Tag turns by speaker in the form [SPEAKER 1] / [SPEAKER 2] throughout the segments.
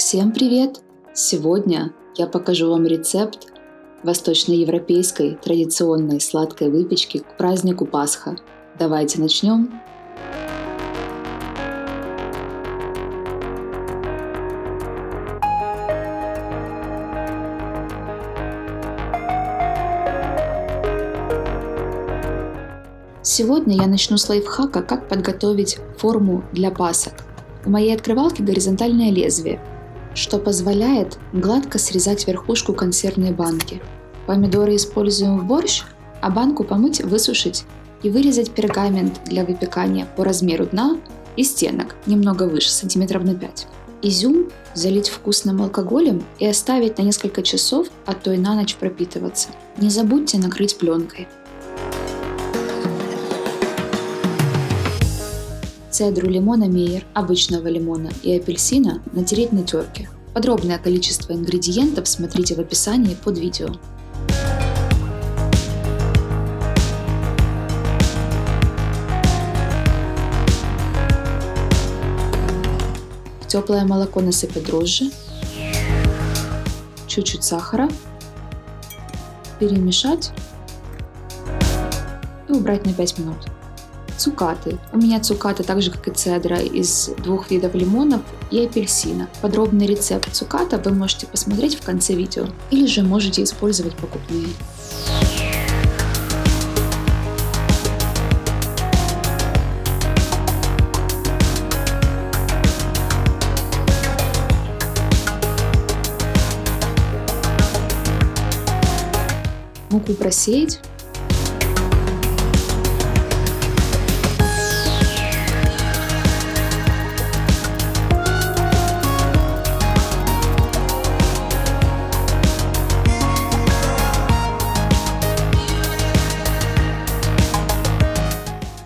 [SPEAKER 1] Всем привет! Сегодня я покажу вам рецепт восточноевропейской традиционной сладкой выпечки к празднику Пасха. Давайте начнем. Сегодня я начну с лайфхака, как подготовить форму для пасок. У моей открывалки горизонтальное лезвие, что позволяет гладко срезать верхушку консервной банки. Помидоры используем в борщ, а банку помыть, высушить и вырезать пергамент для выпекания по размеру дна и стенок, немного выше, сантиметров на 5. Изюм залить вкусным алкоголем и оставить на несколько часов, а то и на ночь пропитываться. Не забудьте накрыть пленкой. Цедру лимона Мейер, обычного лимона и апельсина натереть на терке. Подробное количество ингредиентов смотрите в описании под видео. В теплое молоко насыпать дрожжи, чуть-чуть сахара, перемешать и убрать на 5 минут. Цукаты. У меня цукаты, так же как и цедра, из 2 видов лимонов и апельсина. Подробный рецепт цуката вы можете посмотреть в конце видео, или же можете использовать покупные. Муку просеять.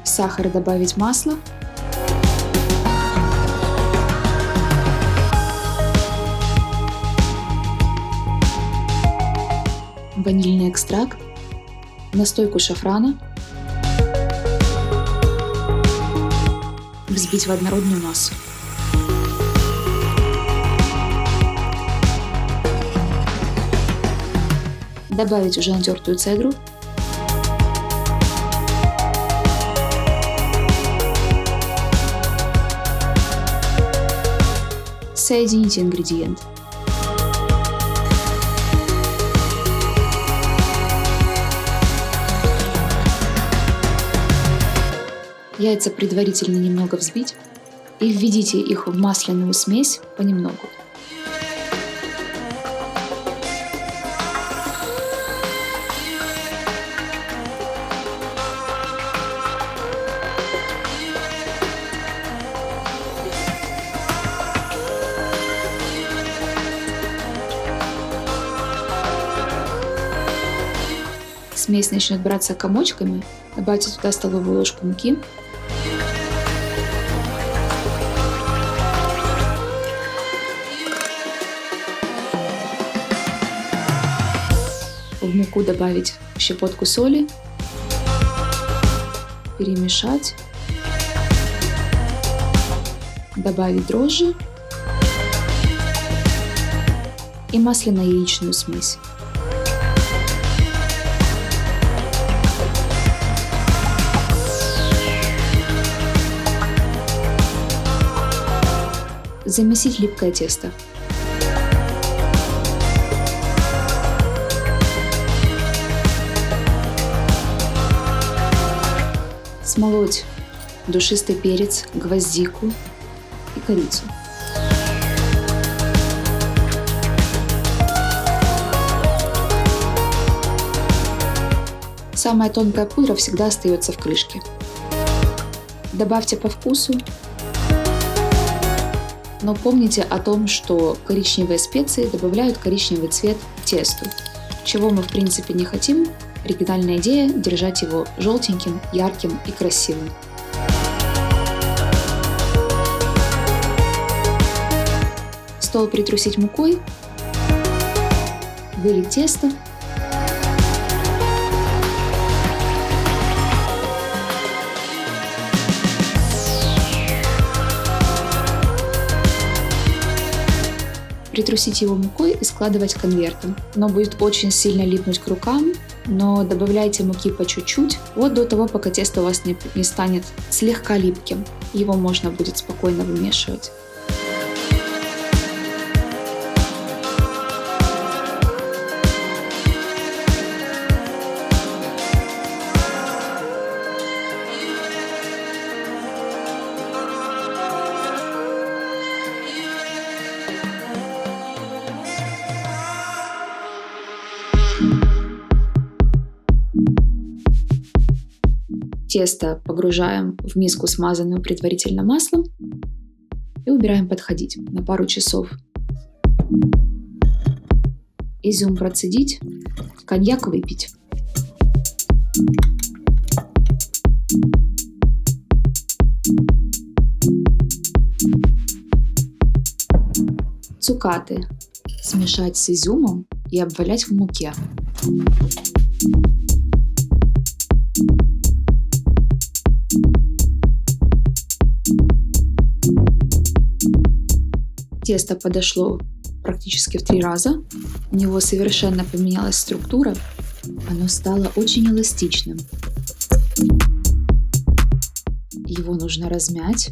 [SPEAKER 1] В сахар добавить масло. Ванильный экстракт. Настойку шафрана. Взбить в однородную массу. Добавить уже натертую цедру. Соедините ингредиенты. Яйца предварительно немного взбить и введите их в масляную смесь понемногу. Смесь начнет браться комочками, добавьте туда столовую ложку муки. В муку добавить щепотку соли, перемешать, добавить дрожжи и масляно-яичную смесь. Замесить липкое тесто. Смолоть душистый перец, гвоздику и корицу. Самая тонкая пудра всегда остается в крышке. Добавьте по вкусу. Но помните о том, что коричневые специи добавляют коричневый цвет к тесту, чего мы в принципе не хотим. Оригинальная идея – держать его желтеньким, ярким и красивым. Стол притрусить мукой, вылить тесто. притрусить его мукой и складывать конвертом. Оно будет очень сильно липнуть к рукам, но добавляйте муки по чуть-чуть, вот до того, пока тесто у вас не станет слегка липким. Его можно будет спокойно вымешивать. Тесто погружаем в миску, смазанную предварительно маслом, и убираем подходить на пару часов. Изюм процедить, коньяк выпить. Цукаты смешать с изюмом и обвалять в муке. Тесто подошло практически в 3 раза. У него совершенно поменялась структура. Оно стало очень эластичным. Его нужно размять.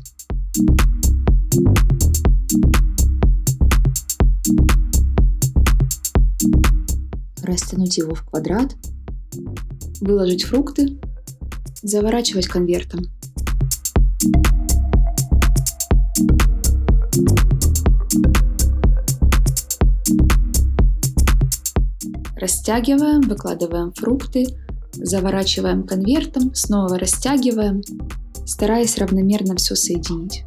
[SPEAKER 1] Растянуть его в квадрат. Выложить фрукты. Заворачивать конвертом. Растягиваем, выкладываем фрукты, заворачиваем конвертом, снова растягиваем, стараясь равномерно все соединить.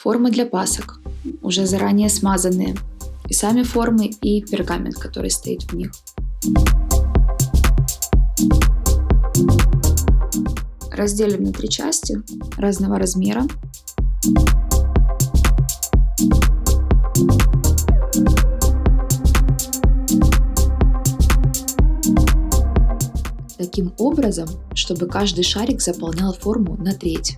[SPEAKER 1] Формы для пасок, уже заранее смазанные, и сами формы, и пергамент, который стоит в них. Разделим на 3 части разного размера. Таким образом, чтобы каждый шарик заполнял форму на треть.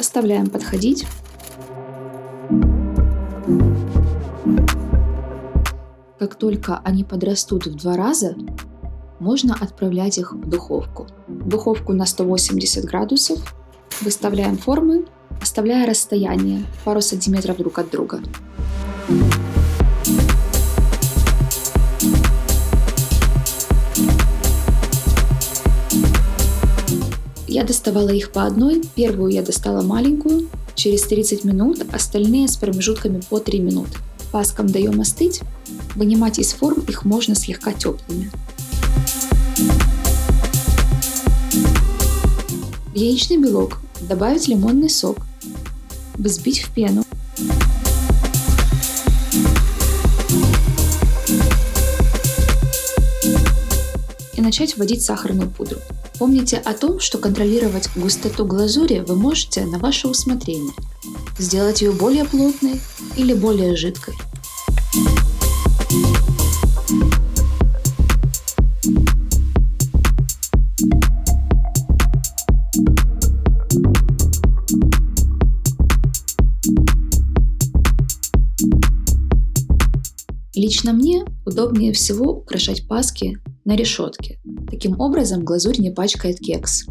[SPEAKER 1] Оставляем подходить. Как только они подрастут в 2 раза, можно отправлять их в духовку. В духовку на 180 градусов. Выставляем формы, оставляя расстояние пару сантиметров друг от друга. Я доставала их по одной. Первую я достала маленькую, через 30 минут, остальные с промежутками по 3 минуты. Паскам даем остыть. Вынимать из форм их можно слегка теплыми. В яичный белок добавить лимонный сок, взбить в пену. И начать вводить сахарную пудру. Помните о том, что контролировать густоту глазури вы можете на ваше усмотрение. Сделать ее более плотной или более жидкой. Лично мне удобнее всего украшать паски на решетке. Таким образом глазурь не пачкает кекс.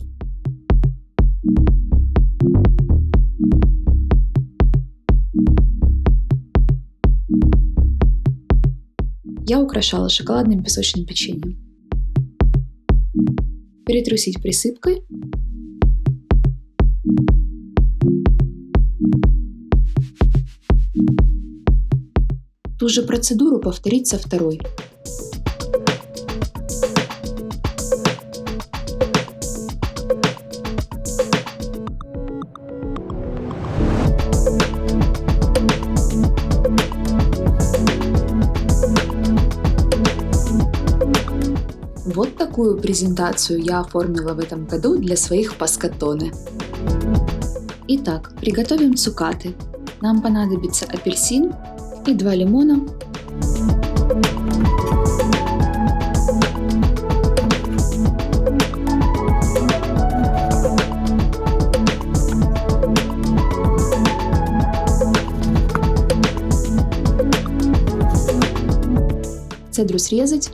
[SPEAKER 1] Я украшала шоколадным песочным печеньем. Перетрусить присыпкой. Ту же процедуру повторить со второй. Вот такую презентацию я оформила в этом году для своих паскатоне. Итак, приготовим цукаты. Нам понадобится апельсин и 2 лимона. Цедру срезать.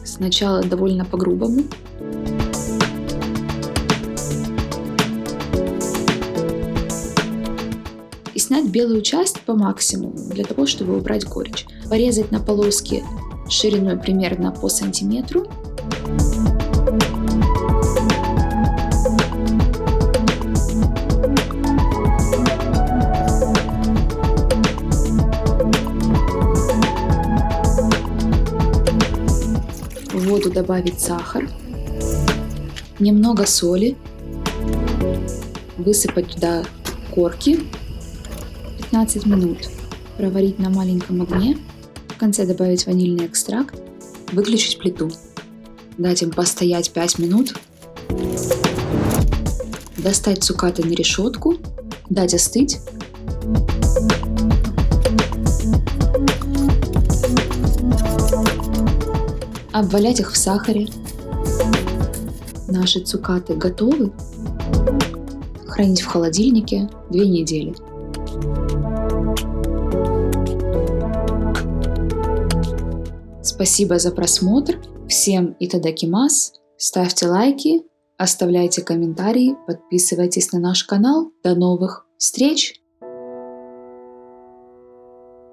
[SPEAKER 1] Сначала довольно по-грубому. И снять белую часть по максимуму, для того, чтобы убрать горечь. Порезать на полоски шириной примерно по сантиметру. В воду добавить сахар, немного соли, высыпать туда корки, 15 минут проварить на маленьком огне, в конце добавить ванильный экстракт, выключить плиту, дать им постоять 5 минут, достать цукаты на решетку, дать остыть. Обвалять их в сахаре. Наши цукаты готовы. Хранить в холодильнике 2 недели. Спасибо за просмотр. Всем итадакимас. Ставьте лайки, оставляйте комментарии, подписывайтесь на наш канал. До новых встреч!